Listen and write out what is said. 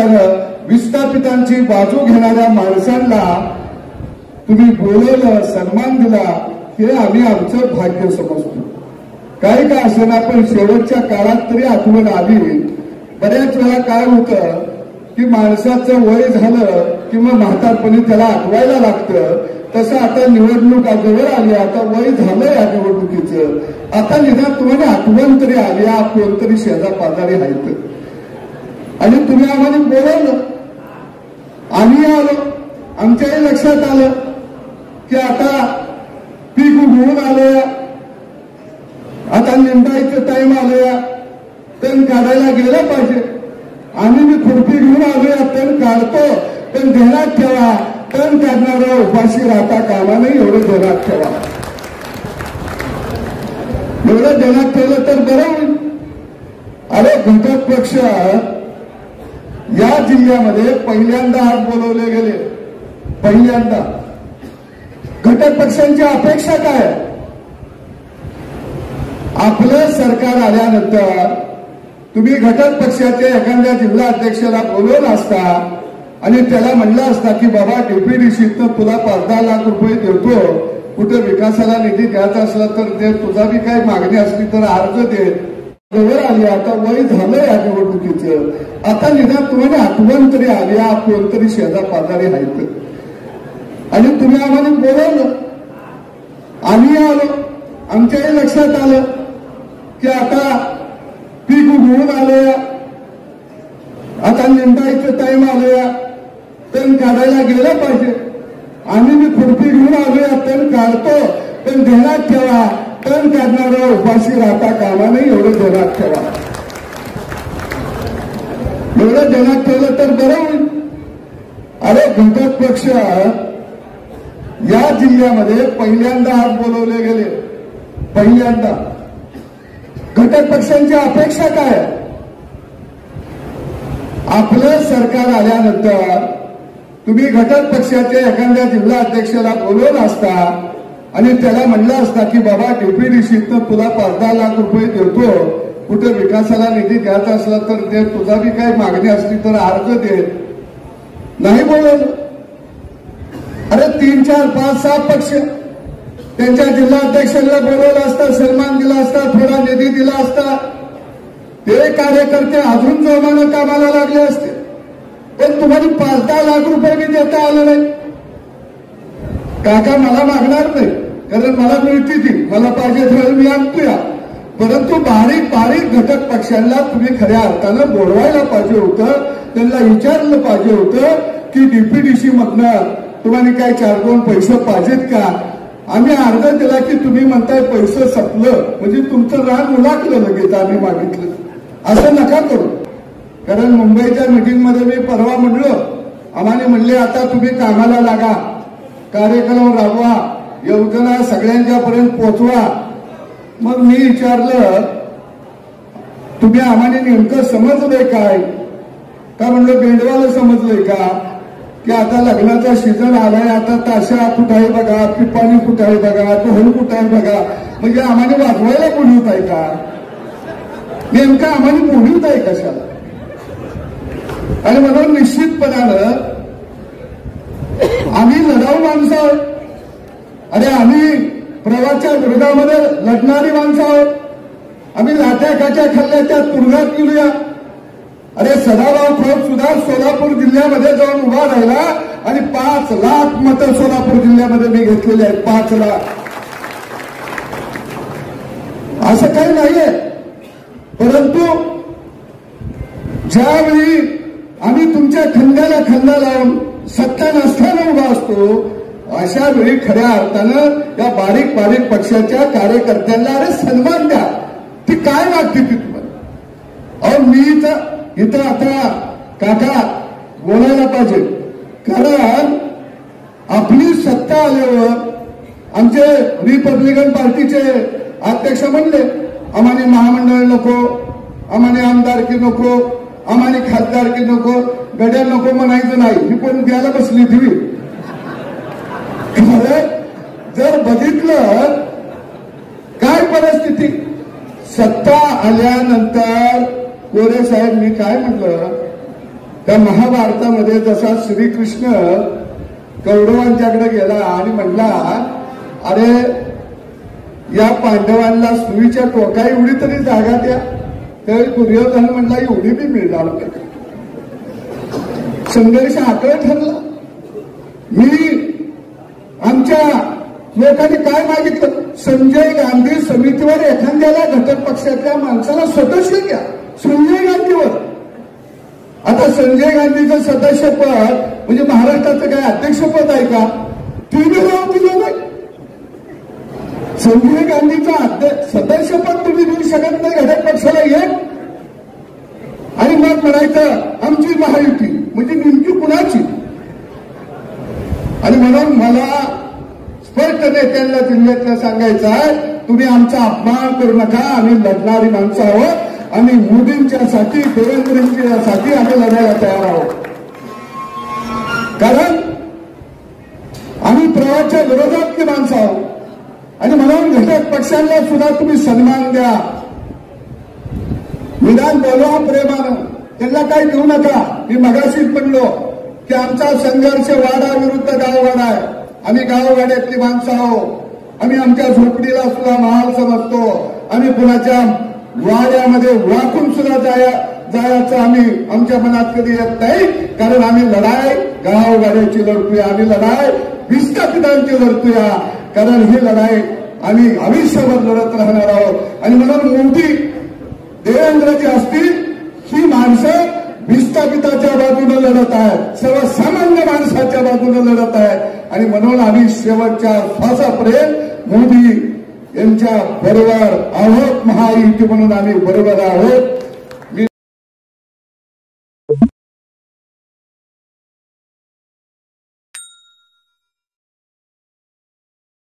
नात्यानं विस्थापितांची बाजू घेणाऱ्या माणसांना तुम्ही बोलवलं, सन्मान दिला, हे आम्ही आमचं भाग्य समजतो. काही का असेना, पण शेवटच्या काळात तरी आठवण आली. बऱ्याच वेळा काय होतं की माणसाचं वय झालं किंवा म्हातारपणी त्याला आठवायला लागतं. तसं आता निवडणूक जवळ आली, आता वय झालं या निवडणुकीचं, आता निदान तुम्हाला आठवण तरी आली, कोणतरी शेजा पाजारी आहेत आणि तुम्ही आम्हाला बोलवलं, आम्ही आलो. आमच्याही लक्षात आलं की आता पीक उगवून आलं, आता निंदायचं टाइम आलं, तण काढायला गेलं पाहिजे. आम्ही मी खुरपी घेऊन आलोया, तण काढतो, पण ध्यानात ठेवा, तण काढणारा उपाशी राहता कामा नाही, एवढं ध्यानात ठेवा. एवढं ध्यानात ठेवलं तर बरं होईल. अरे घटक पक्ष या जिल्ह्यामध्ये पहिल्यांदा आज बोलवले गेले, पहिल्यांदा. घटक पक्षांची अपेक्षा काय? आपलं सरकार आल्यानंतर तुम्ही घटक पक्षाच्या एखाद्या जिल्हा अध्यक्षाला बोलवलं असता आणि त्याला म्हणलं असता की बाबा डीपीडीसीतनं तुला 5-10 लाख रुपये देतो, कुठे विकासाला निधी द्यायचा असला तर ते, तुझा बी काही मागणी असली तर अर्ज दे. जवळ आली, आता वय झालं या निवडणुकीचं, आता निदान तुम्हाला आठवण तरी आली, कोणतरी शेजा पाजारी आहेत आणि तुम्ही आम्हाला बोलवलं, आम्ही आलो. आमच्याही लक्षात आलं की आता पीक उगवून आलं, आता निंदायचं टाइम आलं, तण काढायला गेलं पाहिजे. आम्ही मी खुरपी घेऊन आलोया, तण काढतो, पण ध्यानात ठेवा, तण काढणारा उपाशी राहता कामा नाही, एवढं ध्यानात ठेवा. एवढं ध्यानात ठेवलं तर बरं होईल. अरे घटक पक्ष या जिल्ह्यामध्ये पहिल्यांदा आज बोलवले गेले, पहिल्यांदा. घटक पक्षांची अपेक्षा काय? आपलं सरकार आल्यानंतर तुम्ही घटक पक्षाच्या एखाद्या जिल्हा अध्यक्षाला बोलवलं असता आणि त्याला म्हणलं असता की बाबा डीपीडीसीतनं तुला 5-10 लाख रुपये देतो, कुठे विकासाला निधी द्यायचा असला तर दे, तुझा बी काही मागणी असली तर अर्ज दे. नाही बोलवलं. अरे 3, 4, 5, 6 पक्ष त्यांच्या जिल्हा अध्यक्षांना बोलवलं असतं, सन्मान दिला असता, थोडा निधी दिला असता, ते कार्यकर्ते अजून जोमानं कामाला लागले असते. पण तुम्हाला 5-10 लाख रुपये मी देता आलं नाही. काका मला मागणार नाही, कारण मला मिळते ती, मला पाहिजे तर मी आणतोया. परंतु बारीक बारीक घटक पक्षांना तुम्ही खऱ्या अर्थानं बोलवायला पाहिजे होतं, त्यांना विचारलं पाहिजे होतं की डीपीडीसी मधनं तुम्हाला काय 4-2 पैसे पाहिजेत का? आम्ही अर्ज दिला की तुम्ही म्हणताय पैसे संपलं, म्हणजे तुमचं रान उलाकलं लगेच आम्ही मागितलं. असं नका करू. कारण मुंबईच्या मीटिंगमध्ये मी परवा म्हणलो, आम्हाला म्हणले आता तुम्ही कामाला लागा, कार्यक्रम राबवा, योजना सगळ्यांच्या पर्यंत पोहोचवा. मग मी विचारलं तुम्ही आम्हाला नेमकं समजलंय काय? का म्हणलं बेंडवाला समजलंय का की आता लग्नाचा सीझन आलाय, आता ताशा कुठं आहे बघा, पिपाणी कुठं आहे बघा, ढोल कुठं आहे बघा, म्हणजे आम्हाला वाजवायला बोलवत आहे का? नेमकं आम्हाला बोलवत आहे कशाला? आणि म्हणून निश्चितपणानं आम्ही लढाऊ माणसं आहोत. अरे आम्ही प्रवासच्या विरोधामध्ये लढणारी माणसं आहोत. आम्ही लाट्या काट्या खाल्ल्या त्या तुरुंगात गेलोया. अरे सदाभाऊ खोत सुद्धा सोलापूर जिल्ह्यामध्ये जाऊन उभा राहिला आणि 5 लाख मतं सोलापूर जिल्ह्यामध्ये मी घेतलेली आहेत. 5 लाख. असं काही नाहीये. परंतु ज्यावेळी आम्ही तुमच्या खंद्याला खंदा लावून सत्ता नसताना उभा असतो, अशा वेळी खऱ्या अर्थानं या बारीक बारीक पक्षाच्या कार्यकर्त्यांना अरे सन्मान द्या. ती काय मागते ती तुम्हाला? अहो मी इथं आता काका बोलायला पाहिजे, कारण आपली सत्ता आल्यावर आमचे रिपब्लिकन पार्टीचे अध्यक्ष म्हणले आम्हाला महामंडळ नको, आम्हाला आमदारकी नको, आम्हाला खासदारकी नको, गड्या नको म्हणायचं नाही. ही पण द्यायला बसली ती. जर बघितलं काय परिस्थिती, सत्ता आल्यानंतर कोरे साहेब मी काय म्हटलं, त्या महाभारतामध्ये जसा श्रीकृष्ण कौरवांच्याकडे गेला आणि म्हणला, अरे या पांडवांना सुईच्या टोका एवढी तरी जागा द्या. त्यावेळी दुर्योधन म्हणला एवढी बी मिळणार नाही. संघर्ष आकडे ठरला. मी आमच्या लोकांनी काय मागितलं, संजय गांधी समितीवर एखाद्याला घटक पक्षातल्या माणसाला सदस्य घ्या. संजय गांधीवर आता संजय गांधीचं सदस्यपद म्हणजे महाराष्ट्राचं काय अध्यक्षपद आहे का? तिने नाव दिलं नाही. संजय गांधीचं सदस्यपद तुम्ही देऊ शकत नाही घटक पक्षाला एक. आणि मग म्हणायचं आमची महायुती म्हणजे नेमकी कुणाची? आणि म्हणून मला स्पष्ट नेत्यांना जिल्ह्यातलं सांगायचं आहे, तुम्ही आमचा अपमान करू नका. आम्ही लढणारी माणसं आहोत. आम्ही मोदींच्यासाठी देवेंद्रजींच्यासाठी आम्ही लढायला तयार आहोत. कारण आम्ही प्रवाहाच्या विरोधातली माणसं आहोत. आणि म्हणून घटक पक्षांना सुद्धा तुम्ही सन्मान द्या. निदान बोलवा प्रेमानं, त्यांना काही देऊ नका. मी मगाशीच म्हणलो की आमचा संघर्ष वाडा विरुद्ध गाववाडा आहे. आम्ही गाववाड्यातली माणसं आहोत. आम्ही आमच्या झोपडीला सुद्धा महाल समजतो. आम्ही कुणाच्या वाड्यामध्ये वाकून सुद्धा जायचं आम्ही आमच्या मनात कधी येत नाही. कारण आम्ही लढाई गाववाड्याची लढतोय. आम्ही लढाई विस्थापितांची लढतोय. कारण ही लढाई आम्ही आयुष्यभर लढत राहणार आहोत. आणि म्हणून मोदी देवेंद्रजी असतील ही माणसं विस्थापिताच्या बाजूने लढत आहेत. सर्वसामान्य माणसाच्या बाजूने लढत आहेत. आणि म्हणून आम्ही शेवटच्या श्वासापर्यंत मोदी यांच्या बरोबर आहोत. महायुती म्हणून आम्ही बरोबर आहोत.